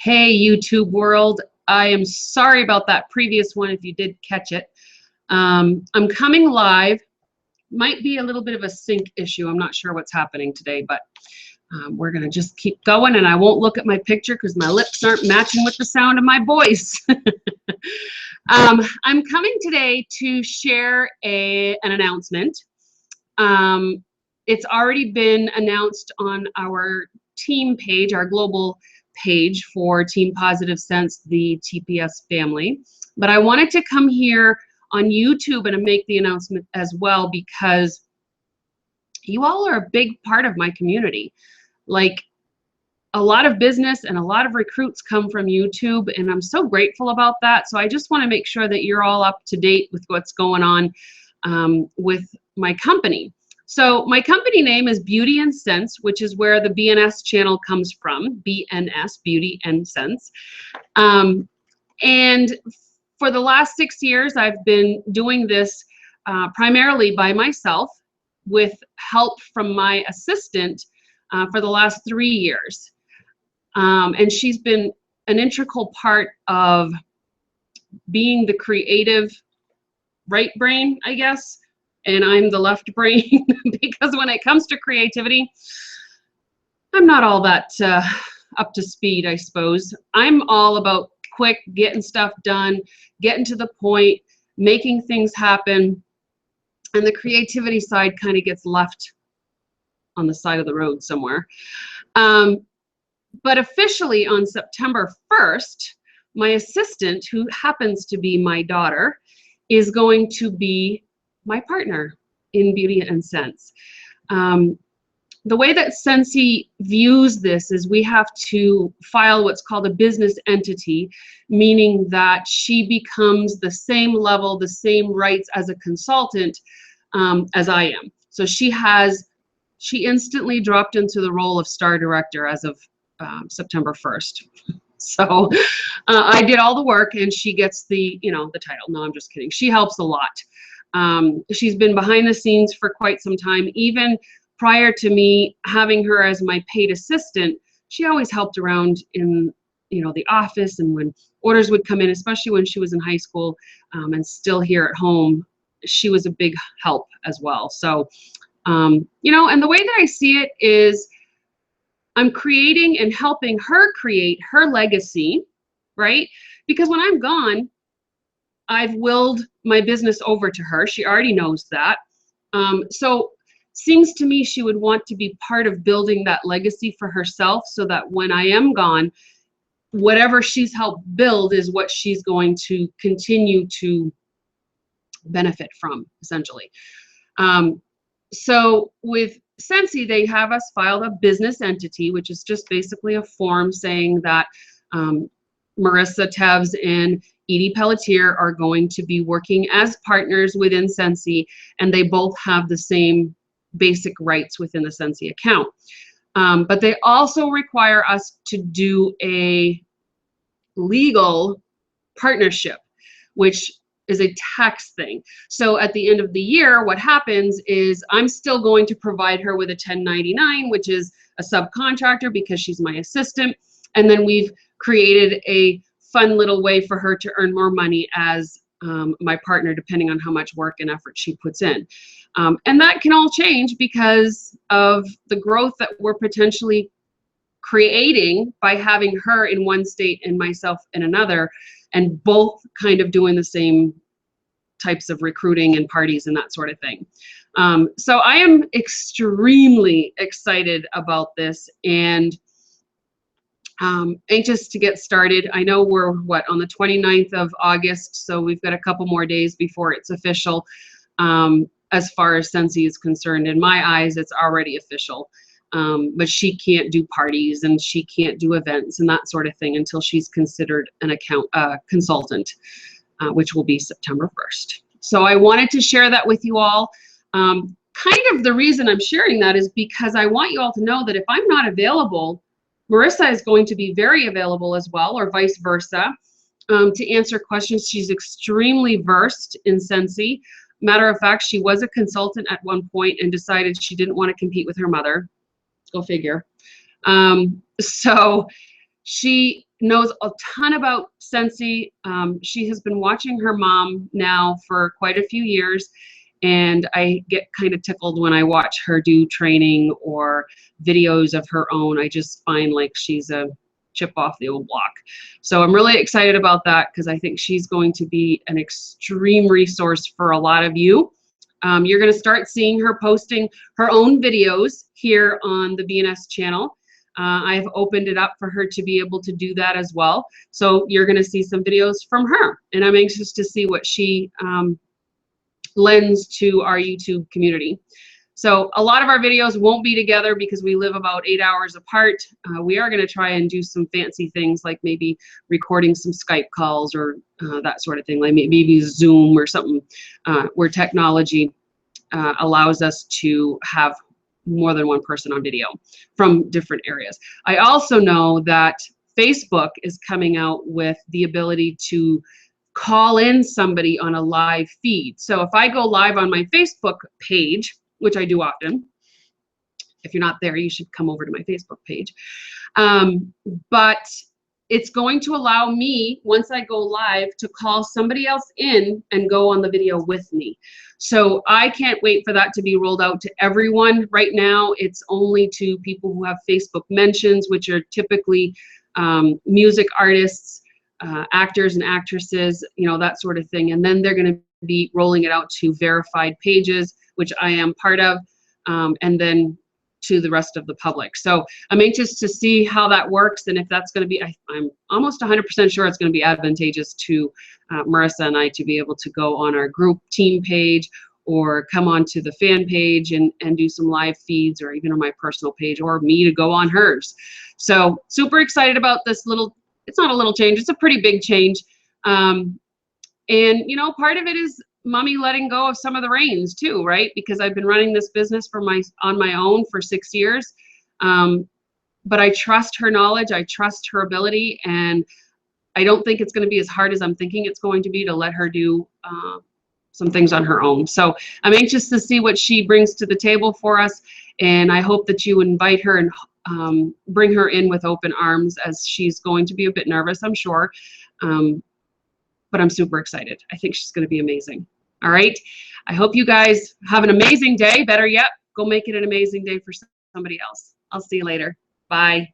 Hey, YouTube world. I am sorry about that previous one if you did catch it. I'm coming live. Might be a little bit of a sync issue. I'm not sure what's happening today, but we're going to just keep going, and I won't look at my picture because my lips aren't matching with the sound of my voice. I'm coming today to share an announcement. It's already been announced on our team page, our global page for Team Positive Scents, the TPS family. But I wanted to come here on YouTube and make the announcement as well because you all are a big part of my community. Like, a lot of business and a lot of recruits come from YouTube, and I'm so grateful about that. So I just want to make sure that you're all up to date with what's going on with my company. So my company name is Beauty and Scents, which is where the BNS channel comes from, BNS, Beauty and Scents. And for the last 6 years, I've been doing this primarily by myself with help from my assistant for the last 3 years. And she's been an integral part of being the creative right brain, I guess, and I'm the left brain because when it comes to creativity, I'm not all that up to speed, I suppose. I'm all about quick, getting stuff done, getting to the point, making things happen, and the creativity side kind of gets left on the side of the road somewhere. But officially on September 1st, my assistant, who happens to be my daughter, is going to be my partner in Beauty and Scents. The way that Scentsy views this is we have to file what's called a business entity, meaning that she becomes the same level, the same rights as a consultant as I am. So she instantly dropped into the role of star director as of September 1st. So I did all the work and she gets the title. No, I'm just kidding. She helps a lot. She's been behind the scenes for quite some time. Even prior to me having her as my paid assistant, she always helped around in the office, and when orders would come in, especially when she was in high school and still here at home, she was a big help as well. So and the way that I see it is I'm creating and helping her create her legacy, right? Because when I'm gone, I've willed my business over to her. She already knows that. So seems to me she would want to be part of building that legacy for herself so that when I am gone, whatever she's helped build is what she's going to continue to benefit from, essentially. So with Scentsy, they have us filed a business entity, which is just basically a form saying that Marissa Tevz and Edie Pelletier are going to be working as partners within Scentsy, and they both have the same basic rights within the Scentsy account. But they also require us to do a legal partnership, which is a tax thing. So at the end of the year, what happens is I'm still going to provide her with a 1099, which is a subcontractor because she's my assistant. And then we've created a fun little way for her to earn more money as my partner, depending on how much work and effort she puts in. And that can all change because of the growth that we're potentially creating by having her in one state and myself in another, and both kind of doing the same types of recruiting and parties and that sort of thing. So I am extremely excited about this and anxious to get started. I know we're on the 29th of August, so we've got a couple more days before it's official. As far as Scentsy is concerned, in my eyes, it's already official. But she can't do parties and she can't do events and that sort of thing until she's considered an consultant, which will be September 1st. So I wanted to share that with you all. Kind of the reason I'm sharing that is because I want you all to know that if I'm not available, Marissa is going to be very available as well, or vice versa, to answer questions. She's extremely versed in Scentsy. Matter of fact, she was a consultant at one point and decided she didn't want to compete with her mother. Go figure. So She knows a ton about Scentsy. She has been watching her mom now for quite a few years, and I get kind of tickled when I watch her do training or videos of her own. I just find like she's a chip off the old block. So I'm really excited about that because I think she's going to be an extreme resource for a lot of you. You're going to start seeing her posting her own videos here on the BNS channel. I've opened it up for her to be able to do that as well. So you're going to see some videos from her, and I'm anxious to see what she lends to our YouTube community. So a lot of our videos won't be together because we live about 8 hours apart. We are going to try and do some fancy things like maybe recording some Skype calls or that sort of thing, like maybe Zoom or something where technology allows us to have more than one person on video from different areas. I also know that Facebook is coming out with the ability to call in somebody on a live feed. So if I go live on my Facebook page, which I do often, if you're not there, you should come over to my Facebook page. But it's going to allow me, once I go live, to call somebody else in and go on the video with me. So I can't wait for that to be rolled out to everyone. Right now, it's only to people who have Facebook mentions, which are typically music artists, actors and actresses, you know, that sort of thing. And then they're going to be rolling it out to verified pages, which I am part of, and then to the rest of the public. So I'm anxious to see how that works, and if that's going to be, I'm almost 100% sure it's going to be advantageous to Marissa and I to be able to go on our group team page or come onto the fan page and do some live feeds, or even on my personal page, or me to go on hers. So super excited about this little, it's not a little change, it's a pretty big change. And you know, part of it is mommy letting go of some of the reins too, right? Because I've been running this business on my own for 6 years. But I trust her knowledge, I trust her ability, and I don't think it's going to be as hard as I'm thinking it's going to be to let her do some things on her own. So I'm anxious to see what she brings to the table for us, and I hope that you invite her and bring her in with open arms, as she's going to be a bit nervous, I'm sure. But I'm super excited. I think she's going to be amazing. All right. I hope you guys have an amazing day. Better yet, go make it an amazing day for somebody else. I'll see you later. Bye.